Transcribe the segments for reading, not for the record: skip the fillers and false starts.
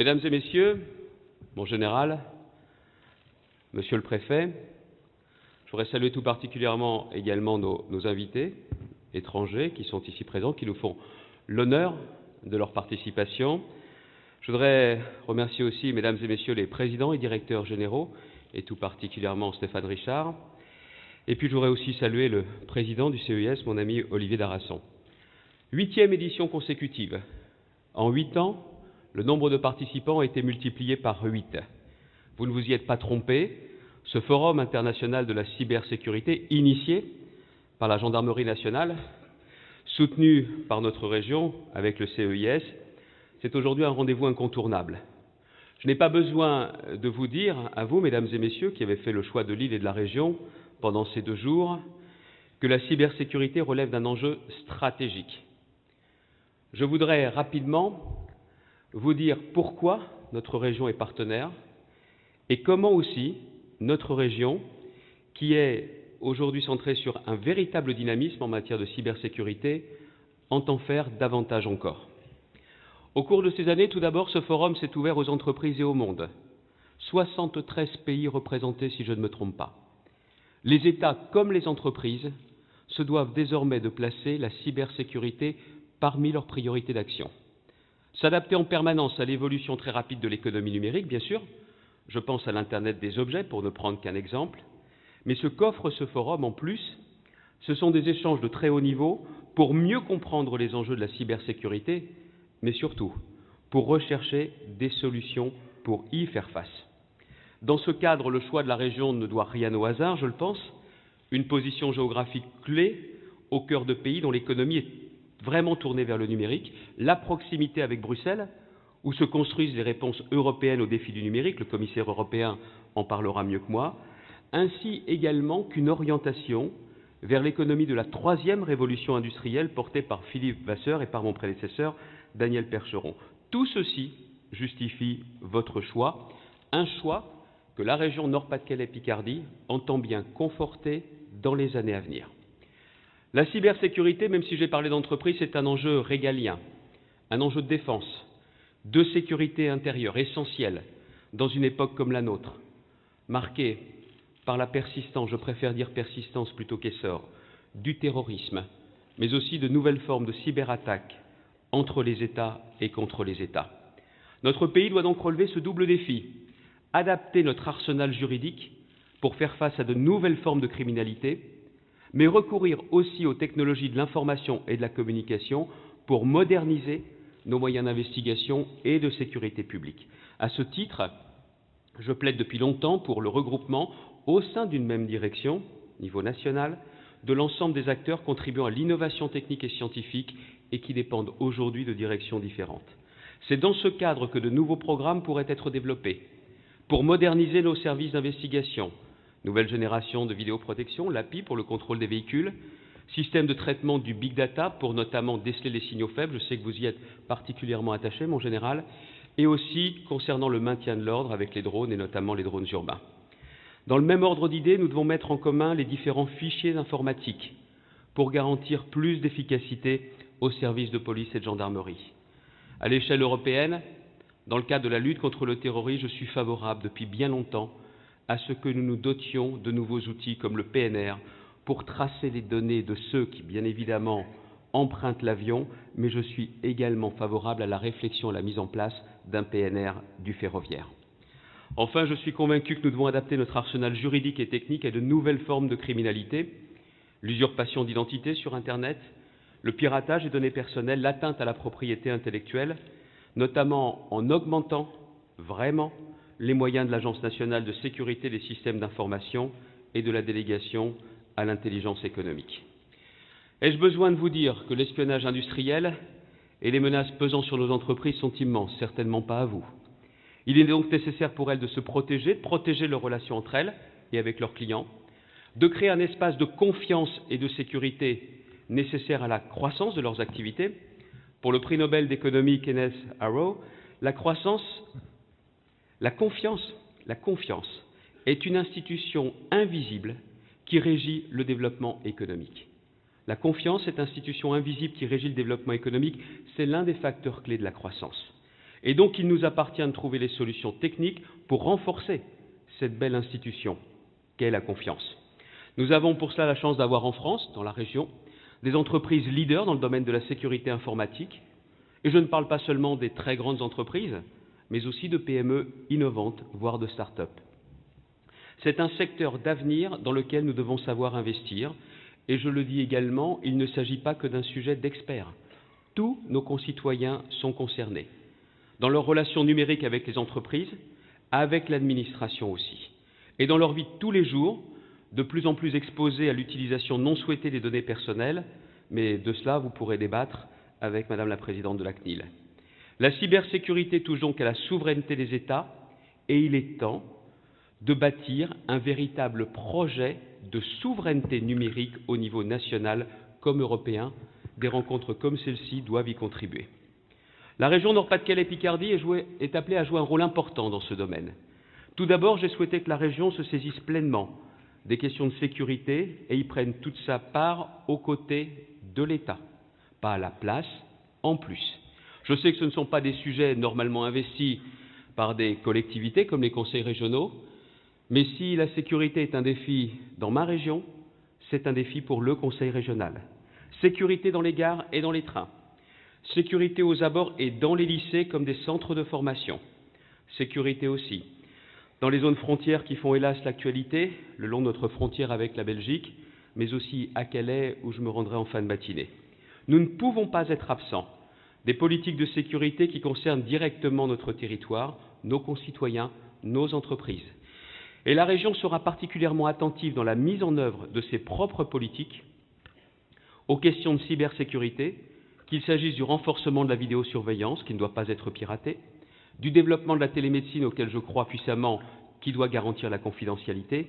Mesdames et Messieurs, mon général, Monsieur le Préfet, je voudrais saluer tout particulièrement également nos invités étrangers qui sont ici présents, qui nous font l'honneur de leur participation. Je voudrais remercier aussi, Mesdames et Messieurs, les présidents et directeurs généraux, et tout particulièrement Stéphane Richard. Et puis je voudrais aussi saluer le président du CEIS, mon ami Olivier Darasson. 8e édition consécutive. En 8 ans, le nombre de participants a été multiplié par 8. Vous ne vous y êtes pas trompé. Ce forum international de la cybersécurité, initié par la Gendarmerie nationale, soutenu par notre région avec le CEIS, c'est aujourd'hui un rendez-vous incontournable. Je n'ai pas besoin de vous dire, à vous, Mesdames et Messieurs, qui avez fait le choix de l'île et de la région pendant ces 2 jours, que la cybersécurité relève d'un enjeu stratégique. Je voudrais rapidement vous dire pourquoi notre région est partenaire et comment aussi notre région, qui est aujourd'hui centrée sur un véritable dynamisme en matière de cybersécurité, entend faire davantage encore. Au cours de ces années, tout d'abord, ce forum s'est ouvert aux entreprises et au monde. 73 pays représentés, si je ne me trompe pas. Les États, comme les entreprises, se doivent désormais de placer la cybersécurité parmi leurs priorités d'action. S'adapter en permanence à l'évolution très rapide de l'économie numérique, bien sûr. Je pense à l'Internet des objets, pour ne prendre qu'un exemple. Mais ce qu'offre ce forum, en plus, ce sont des échanges de très haut niveau pour mieux comprendre les enjeux de la cybersécurité, mais surtout pour rechercher des solutions pour y faire face. Dans ce cadre, le choix de la région ne doit rien au hasard, je le pense. Une position géographique clé au cœur de pays dont l'économie est vraiment tournée vers le numérique, la proximité avec Bruxelles, où se construisent les réponses européennes aux défis du numérique, le commissaire européen en parlera mieux que moi, ainsi également qu'une orientation vers l'économie de la 3e révolution industrielle portée par Philippe Vasseur et par mon prédécesseur Daniel Percheron. Tout ceci justifie votre choix, un choix que la région Nord-Pas-de-Calais-Picardie entend bien conforter dans les années à venir. La cybersécurité, même si j'ai parlé d'entreprise, c'est un enjeu régalien, un enjeu de défense, de sécurité intérieure essentiel dans une époque comme la nôtre, marquée par la persistance, je préfère dire persistance plutôt qu'essor, du terrorisme, mais aussi de nouvelles formes de cyberattaques entre les États et contre les États. Notre pays doit donc relever ce double défi, adapter notre arsenal juridique pour faire face à de nouvelles formes de criminalité, mais recourir aussi aux technologies de l'information et de la communication pour moderniser nos moyens d'investigation et de sécurité publique. À ce titre, je plaide depuis longtemps pour le regroupement au sein d'une même direction, niveau national, de l'ensemble des acteurs contribuant à l'innovation technique et scientifique et qui dépendent aujourd'hui de directions différentes. C'est dans ce cadre que de nouveaux programmes pourraient être développés pour moderniser nos services d'investigation, nouvelle génération de vidéoprotection, l'API pour le contrôle des véhicules, système de traitement du big data pour notamment déceler les signaux faibles, je sais que vous y êtes particulièrement attaché, mon général, et aussi concernant le maintien de l'ordre avec les drones et notamment les drones urbains. Dans le même ordre d'idées, nous devons mettre en commun les différents fichiers informatiques pour garantir plus d'efficacité aux services de police et de gendarmerie. À l'échelle européenne, dans le cadre de la lutte contre le terrorisme, je suis favorable depuis bien longtemps à ce que nous nous dotions de nouveaux outils comme le PNR pour tracer les données de ceux qui, bien évidemment, empruntent l'avion, mais je suis également favorable à la réflexion, à la mise en place d'un PNR du ferroviaire. Enfin, je suis convaincu que nous devons adapter notre arsenal juridique et technique à de nouvelles formes de criminalité, l'usurpation d'identité sur Internet, le piratage des données personnelles, l'atteinte à la propriété intellectuelle, notamment en augmentant vraiment les moyens de l'Agence nationale de sécurité des systèmes d'information et de la délégation à l'intelligence économique. Ai-je besoin de vous dire que l'espionnage industriel et les menaces pesant sur nos entreprises sont immenses? Certainement pas à vous. Il est donc nécessaire pour elles de se protéger, de protéger leurs relations entre elles et avec leurs clients, de créer un espace de confiance et de sécurité nécessaire à la croissance de leurs activités. Pour le prix Nobel d'économie Kenneth Arrow, la confiance est une institution invisible qui régit le développement économique. La confiance, cette institution invisible qui régit le développement économique, c'est l'un des facteurs clés de la croissance. Et donc, il nous appartient de trouver les solutions techniques pour renforcer cette belle institution qu'est la confiance. Nous avons pour cela la chance d'avoir en France, dans la région, des entreprises leaders dans le domaine de la sécurité informatique. Et je ne parle pas seulement des très grandes entreprises, mais aussi de PME innovantes, voire de start-up. C'est un secteur d'avenir dans lequel nous devons savoir investir. Et je le dis également, il ne s'agit pas que d'un sujet d'experts. Tous nos concitoyens sont concernés, dans leurs relations numériques avec les entreprises, avec l'administration aussi, et dans leur vie de tous les jours, de plus en plus exposés à l'utilisation non souhaitée des données personnelles, mais de cela vous pourrez débattre avec Madame la Présidente de la CNIL. La cybersécurité touche donc à la souveraineté des États, et il est temps de bâtir un véritable projet de souveraineté numérique au niveau national comme européen. Des rencontres comme celle-ci doivent y contribuer. La région Nord-Pas-de-Calais-Picardie est appelée à jouer un rôle important dans ce domaine. Tout d'abord, j'ai souhaité que la région se saisisse pleinement des questions de sécurité et y prenne toute sa part aux côtés de l'État, pas à la place, en plus. Je sais que ce ne sont pas des sujets normalement investis par des collectivités comme les conseils régionaux, mais si la sécurité est un défi dans ma région, c'est un défi pour le conseil régional. Sécurité dans les gares et dans les trains. Sécurité aux abords et dans les lycées comme des centres de formation. Sécurité aussi dans les zones frontières qui font hélas l'actualité, le long de notre frontière avec la Belgique, mais aussi à Calais où je me rendrai en fin de matinée. Nous ne pouvons pas être absents des politiques de sécurité qui concernent directement notre territoire, nos concitoyens, nos entreprises. Et la région sera particulièrement attentive dans la mise en œuvre de ses propres politiques aux questions de cybersécurité, qu'il s'agisse du renforcement de la vidéosurveillance, qui ne doit pas être piratée, du développement de la télémédecine auquel je crois puissamment, qui doit garantir la confidentialité,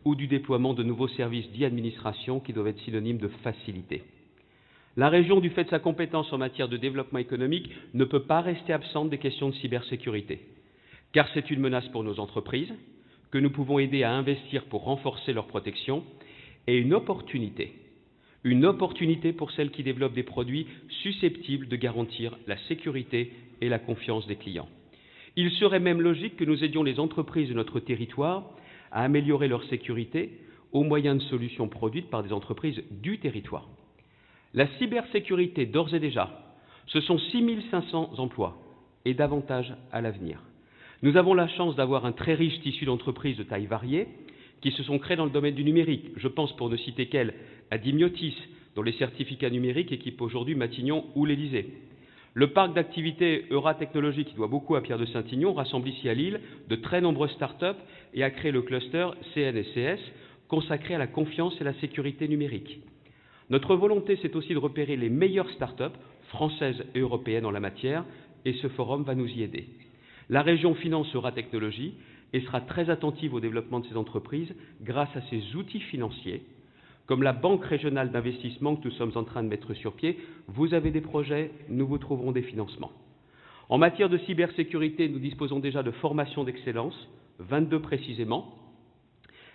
ou du déploiement de nouveaux services d'e-administration qui doivent être synonymes de facilité. La région, du fait de sa compétence en matière de développement économique, ne peut pas rester absente des questions de cybersécurité, car c'est une menace pour nos entreprises, que nous pouvons aider à investir pour renforcer leur protection, et une opportunité pour celles qui développent des produits susceptibles de garantir la sécurité et la confiance des clients. Il serait même logique que nous aidions les entreprises de notre territoire à améliorer leur sécurité au moyen de solutions produites par des entreprises du territoire. La cybersécurité, d'ores et déjà, ce sont 6500 emplois et davantage à l'avenir. Nous avons la chance d'avoir un très riche tissu d'entreprises de taille variée qui se sont créées dans le domaine du numérique. Je pense, pour ne citer qu'elles, à Dimiotis, dont les certificats numériques équipent aujourd'hui Matignon ou l'Élysée. Le parc d'activités Euratechnologie, qui doit beaucoup à Pierre de Saint-Ignon, rassemble ici à Lille de très nombreuses start-up et a créé le cluster CNSCS, consacré à la confiance et la sécurité numérique. Notre volonté, c'est aussi de repérer les meilleures start-up, françaises et européennes en la matière, et ce forum va nous y aider. La région finance Euratechnologie et sera très attentive au développement de ces entreprises grâce à ses outils financiers, comme la Banque régionale d'investissement que nous sommes en train de mettre sur pied. Vous avez des projets, nous vous trouverons des financements. En matière de cybersécurité, nous disposons déjà de formations d'excellence, 22 précisément,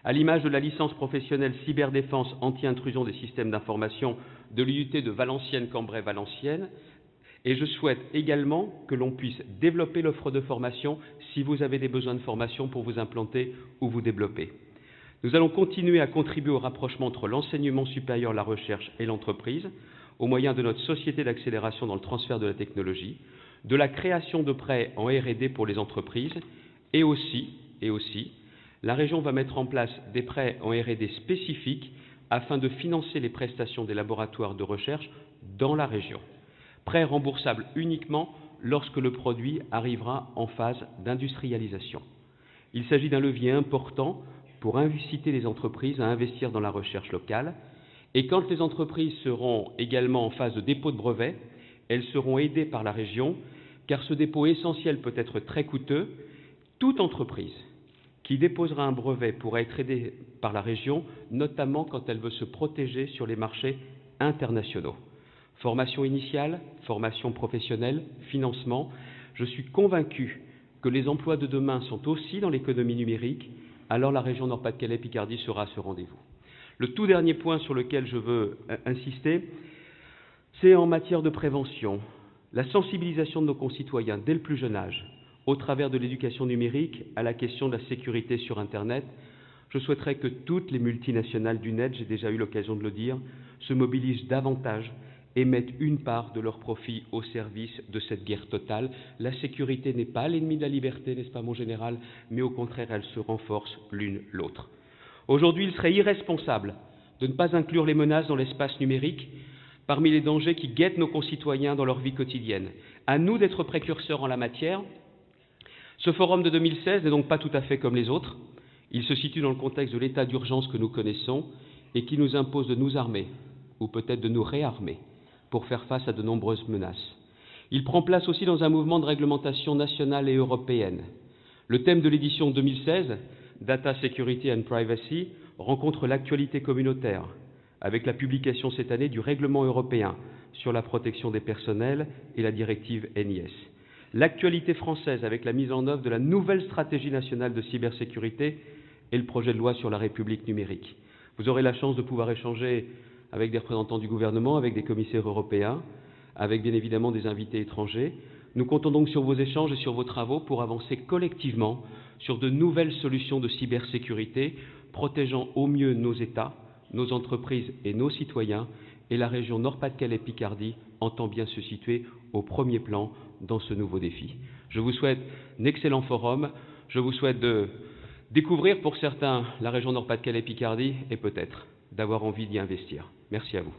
à l'image de la licence professionnelle cyberdéfense anti-intrusion des systèmes d'information de l'UT de Valenciennes-Cambrai-Valenciennes. Et je souhaite également que l'on puisse développer l'offre de formation si vous avez des besoins de formation pour vous implanter ou vous développer. Nous allons continuer à contribuer au rapprochement entre l'enseignement supérieur, la recherche et l'entreprise, au moyen de notre société d'accélération dans le transfert de la technologie, de la création de prêts en R&D pour les entreprises, et aussi, la région va mettre en place des prêts en R&D spécifiques afin de financer les prestations des laboratoires de recherche dans la région. Prêts remboursables uniquement lorsque le produit arrivera en phase d'industrialisation. Il s'agit d'un levier important pour inciter les entreprises à investir dans la recherche locale. Et quand les entreprises seront également en phase de dépôt de brevet, elles seront aidées par la région, car ce dépôt essentiel peut être très coûteux. Toute entreprise qui déposera un brevet pourra être aidée par la région, notamment quand elle veut se protéger sur les marchés internationaux. Formation initiale, formation professionnelle, financement. Je suis convaincu que les emplois de demain sont aussi dans l'économie numérique. Alors la région Nord-Pas-de-Calais-Picardie sera à ce rendez-vous. Le tout dernier point sur lequel je veux insister, c'est en matière de prévention. la sensibilisation de nos concitoyens dès le plus jeune âge, au travers de l'éducation numérique, à la question de la sécurité sur Internet. Je souhaiterais que toutes les multinationales du net, j'ai déjà eu l'occasion de le dire, se mobilisent davantage et mettent une part de leur profit au service de cette guerre totale. La sécurité n'est pas l'ennemi de la liberté, n'est-ce pas mon général, mais au contraire, elle se renforce l'une l'autre. Aujourd'hui, il serait irresponsable de ne pas inclure les menaces dans l'espace numérique parmi les dangers qui guettent nos concitoyens dans leur vie quotidienne. À nous d'être précurseurs en la matière. Ce forum de 2016 n'est donc pas tout à fait comme les autres. Il se situe dans le contexte de l'état d'urgence que nous connaissons et qui nous impose de nous armer, ou peut-être de nous réarmer, pour faire face à de nombreuses menaces. Il prend place aussi dans un mouvement de réglementation nationale et européenne. Le thème de l'édition 2016, Data Security and Privacy, rencontre l'actualité communautaire, avec la publication cette année du règlement européen sur la protection des personnels et la directive NIS. L'actualité française avec la mise en œuvre de la nouvelle stratégie nationale de cybersécurité et le projet de loi sur la République numérique. Vous aurez la chance de pouvoir échanger avec des représentants du gouvernement, avec des commissaires européens, avec bien évidemment des invités étrangers. Nous comptons donc sur vos échanges et sur vos travaux pour avancer collectivement sur de nouvelles solutions de cybersécurité, protégeant au mieux nos États, nos entreprises et nos citoyens, et la région Nord-Pas-de-Calais-Picardie entend bien se situer au premier plan dans ce nouveau défi. Je vous souhaite un excellent forum, je vous souhaite de découvrir pour certains la région Nord-Pas-de-Calais-Picardie et peut-être d'avoir envie d'y investir. Merci à vous.